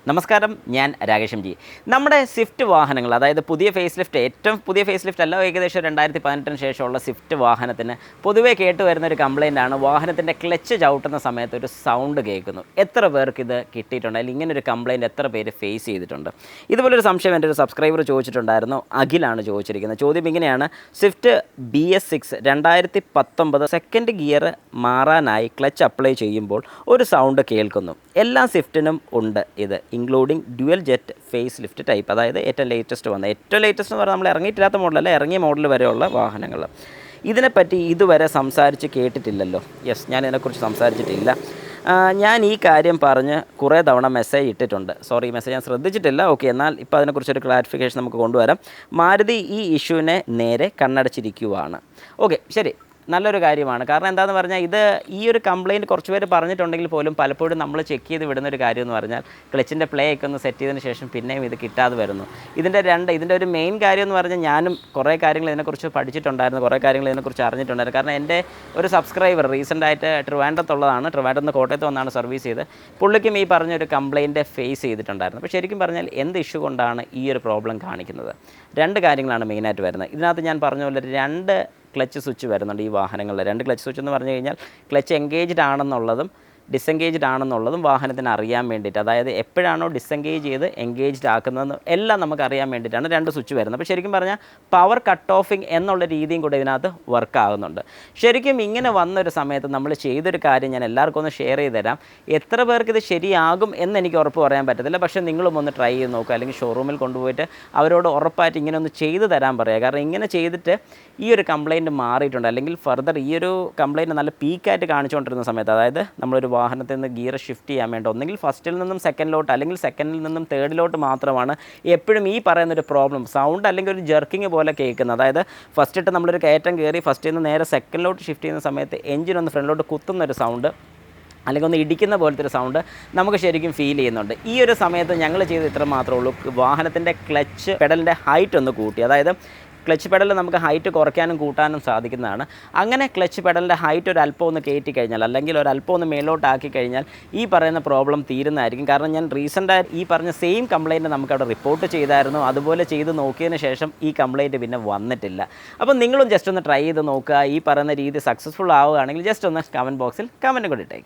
നമസ്കാരം, ഞാൻ Rakesh M G. നമ്മുടെ സ്വിഫ്റ്റ് വാഹനങ്ങൾ, അതായത് പുതിയ ഫേസ് ലിഫ്റ്റ്, ഏറ്റവും പുതിയ ഫേസ് ലിഫ്റ്റ് അല്ല, ഏകദേശം 2018 ശേഷമുള്ള സ്വിഫ്റ്റ് വാഹനത്തിന് പൊതുവേ കേട്ട് വരുന്നൊരു കംപ്ലയിൻ്റാണ് വാഹനത്തിൻ്റെ ക്ലച്ച് ചവിട്ടുന്ന സമയത്ത് ഒരു സൗണ്ട് കേൾക്കുന്നു. എത്ര പേർക്ക് ഇത് കിട്ടിയിട്ടുണ്ട്, അല്ലെങ്കിൽ ഇങ്ങനൊരു കംപ്ലയിൻറ്റ് എത്ര പേര് ഫേസ് ചെയ്തിട്ടുണ്ട്? ഇതുപോലൊരു സംശയം എൻ്റെ ഒരു സബ്സ്ക്രൈബർ ചോദിച്ചിട്ടുണ്ടായിരുന്നു. അഖിലാണ് ചോദിച്ചിരിക്കുന്നത്. ചോദ്യം ഇങ്ങനെയാണ്: സ്വിഫ്റ്റ് BS6 2019 സെക്കൻഡ് ഗിയർ മാറാനായി ക്ലച്ച് അപ്ലൈ ചെയ്യുമ്പോൾ ഒരു സൗണ്ട് കേൾക്കുന്നു. എല്ലാ സ്വിഫ്റ്റിനും ഉണ്ട് ഇത്, including dual jet facelift type. അതായത് ഏറ്റവും ലേറ്റസ്റ്റ് എന്ന് പറഞ്ഞാൽ നമ്മൾ ഇറങ്ങിയിട്ടില്ലാത്ത മോഡലല്ല, ഇറങ്ങിയ മോഡൽ വരെയുള്ള വാഹനങ്ങൾ. ഇതിനെപ്പറ്റി ഇതുവരെ സംസാരിച്ച് കേട്ടിട്ടില്ലല്ലോ. യെസ്, ഞാൻ ഇതിനെക്കുറിച്ച് സംസാരിച്ചിട്ടില്ല. ഞാൻ ഈ കാര്യം പറഞ്ഞ് കുറേ തവണ മെസ്സേജ് ഇട്ടിട്ടുണ്ട്. സോറി, മെസ്സേജ് ഞാൻ ശ്രദ്ധിച്ചിട്ടില്ല. ഓക്കെ, എന്നാൽ ഇപ്പോൾ അതിനെക്കുറിച്ചൊരു ക്ലാരിഫിക്കേഷൻ നമുക്ക് കൊണ്ടുവരാം. മാരുതി ഈ ഇഷ്യൂവിനെ നേരെ കണ്ണടച്ചിരിക്കുവാണ്. ഓക്കെ, ശരി, നല്ലൊരു കാര്യമാണ്. കാരണം എന്താണെന്ന് പറഞ്ഞാൽ, ഇത് ഈ ഒരു കംപ്ലയിൻറ്റ് കുറച്ച് പേര് പറഞ്ഞിട്ടുണ്ടെങ്കിൽ പോലും പലപ്പോഴും നമ്മൾ ചെക്ക് ചെയ്ത് വിടുന്നൊരു കാര്യം എന്ന് പറഞ്ഞാൽ, ക്ലച്ചിൻ്റെ പ്ലേ ഒക്കെ ഒന്ന് സെറ്റ് ചെയ്തതിന് ശേഷം പിന്നെയും ഇത് കിട്ടാതെ വരുന്നു. ഇതിൻ്റെ ഒരു മെയിൻ കാര്യം എന്ന് പറഞ്ഞാൽ, ഞാനും കുറേ കാര്യങ്ങൾ ഇതിനെക്കുറിച്ച് പഠിച്ചിട്ടുണ്ടായിരുന്നു, കുറേ കാര്യങ്ങൾ ഇതിനെക്കുറിച്ച് അറിഞ്ഞിട്ടുണ്ടായിരുന്നു. കാരണം എൻ്റെ ഒരു സബ്സ്ക്രൈബർ റീസെൻ്റായിട്ട് ട്രിവാൻഡ്രത്തുള്ളതാണ്, ട്രിവാൻഡ്രത്ത് നിന്ന് കോട്ടയത്ത് വന്നാണ് സർവീസ് ചെയ്ത്. പുള്ളിക്കും ഈ പറഞ്ഞൊരു കംപ്ലയിൻറ്റ് ഫേസ് ചെയ്തിട്ടുണ്ടായിരുന്നു. അപ്പോൾ ശരിക്കും പറഞ്ഞാൽ എന്ത് ഇഷ്യൂ കൊണ്ടാണ് ഈ ഒരു പ്രോബ്ലം കാണിക്കുന്നത്? രണ്ട് കാര്യങ്ങളാണ് മെയിനായിട്ട് വരുന്നത്. ഇതിനകത്ത് ഞാൻ പറഞ്ഞ പോലെ രണ്ട് ക്ലച്ച് സ്വിച്ച് വരുന്നുണ്ട് ഈ വാഹനങ്ങളിൽ. രണ്ട് ക്ലച്ച് സ്വിച്ച് എന്ന് പറഞ്ഞു കഴിഞ്ഞാൽ, ക്ലച്ച് എൻഗേജ്ഡ് ആണെന്നുള്ളതും ഡിസെൻഗേജ്ഡ് ആണെന്നുള്ളതും വാഹനത്തിന് അറിയാൻ വേണ്ടിയിട്ട്, അതായത് എപ്പോഴാണോ ഡിസെൻഗേജ് ചെയ്ത് എൻഗേജ്ഡ് ആക്കുന്നതെന്ന് എല്ലാം നമുക്ക് അറിയാൻ വേണ്ടിയിട്ടാണ് രണ്ട് സ്വിച്ച് വരുന്നത്. അപ്പോൾ ശരിക്കും പറഞ്ഞാൽ പവർ കട്ട് ഓഫിങ് എന്നുള്ള രീതിയും കൂടെ ഇതിനകത്ത് വർക്ക് ആകുന്നുണ്ട്. ശരിക്കും ഇങ്ങനെ വന്നൊരു സമയത്ത് നമ്മൾ ചെയ്തൊരു കാര്യം ഞാൻ എല്ലാവർക്കും ഒന്ന് ഷെയർ ചെയ്ത് തരാം. എത്ര പേർക്ക് ഇത് ശരിയാകും എന്ന് എനിക്ക് ഉറപ്പ് പറയാൻ പറ്റത്തില്ല. പക്ഷേ നിങ്ങളും ഒന്ന് ട്രൈ ചെയ്ത് നോക്കുക, അല്ലെങ്കിൽ ഷോറൂമിൽ കൊണ്ടുപോയിട്ട് അവരോട് ഉറപ്പായിട്ട് ഇങ്ങനെ ഒന്ന് ചെയ്ത് തരാൻ പറയുക. കാരണം ഇങ്ങനെ ചെയ്തിട്ട് ഈ ഒരു കംപ്ലയിൻറ്റ് മാറിയിട്ടുണ്ട്, അല്ലെങ്കിൽ ഫർദർ ഈ ഒരു കംപ്ലയിൻറ്റ് നല്ല പീക്കായിട്ട് കാണിച്ചുകൊണ്ടിരുന്ന സമയത്ത്, അതായത് നമ്മളൊരു വാഹനത്തിൽ നിന്ന് ഗിയർ ഷിഫ്റ്റ് ചെയ്യാൻ വേണ്ടി ഒന്നെങ്കിൽ ഫസ്റ്റിൽ നിന്നും സെക്കൻഡിലോട്ട്, അല്ലെങ്കിൽ സെക്കൻഡിൽ നിന്നും തേർഡിലോട്ട് മാത്രമാണ് എപ്പോഴും ഈ പറയുന്നൊരു പ്രോബ്ലം, സൗണ്ട് അല്ലെങ്കിൽ ഒരു ജെർക്കിങ് പോലെ കേൾക്കുന്നത്. അതായത് ഫസ്റ്റ് ഇട്ട് നമ്മളൊരു കയറ്റം കയറി ഫസ്റ്റിൽ നിന്ന് നേരെ സെക്കൻഡിലോട്ട് ഷിഫ്റ്റ് ചെയ്യുന്ന സമയത്ത് എഞ്ചിനൊന്ന് ഫ്രണ്ടിലോട്ട് കുത്തുന്നൊരു സൗണ്ട്, അല്ലെങ്കിൽ ഒന്ന് ഇടിക്കുന്ന പോലത്തെ ഒരു സൗണ്ട് നമുക്ക് ശരിക്കും ഫീൽ ചെയ്യുന്നുണ്ട്. ഈ ഒരു സമയത്ത് ഞങ്ങൾ ചെയ്ത് ഇത്ര മാത്രമേ ഉള്ളൂ: വാഹനത്തിൻ്റെ ക്ലച്ച് പെഡലിൻ്റെ ഹൈറ്റ് ഒന്ന് കൂട്ടി. അതായത് ക്ലച്ച് പെഡൽ നമുക്ക് ഹൈറ്റ് കുറയ്ക്കാനും കൂട്ടാനും സാധിക്കുന്നതാണ്. അങ്ങനെ ക്ലച്ച് പെഡലിൻ്റെ ഹൈറ്റ് ഒരു അല്പം ഒന്ന് കയറ്റി കഴിഞ്ഞാൽ, അല്ലെങ്കിൽ ഒരു അല്പം ഒന്ന് മേലോട്ടാക്കി കഴിഞ്ഞാൽ ഈ പറയുന്ന പ്രോബ്ലം തീരുന്നതായിരിക്കും. കാരണം ഞാൻ റീസെൻ്റായി ഈ പറഞ്ഞ സെയിം കംപ്ലയിൻറ്റ് നമുക്കവിടെ റിപ്പോർട്ട് ചെയ്തായിരുന്നു. അതുപോലെ ചെയ്ത് നോക്കിയതിന് ശേഷം ഈ കംപ്ലയിൻറ്റ് പിന്നെ വന്നിട്ടില്ല. അപ്പം നിങ്ങളും ജസ്റ്റ് ഒന്ന് ട്രൈ ചെയ്ത് നോക്കുക. ഈ പറയുന്ന രീതി സക്സസ്ഫുൾ ആവുകയാണെങ്കിൽ ജസ്റ്റ് ഒന്ന് കമൻറ്റ് ബോക്സിൽ കമൻറ്റ് കൂടി ഇട്ടേക്ക്.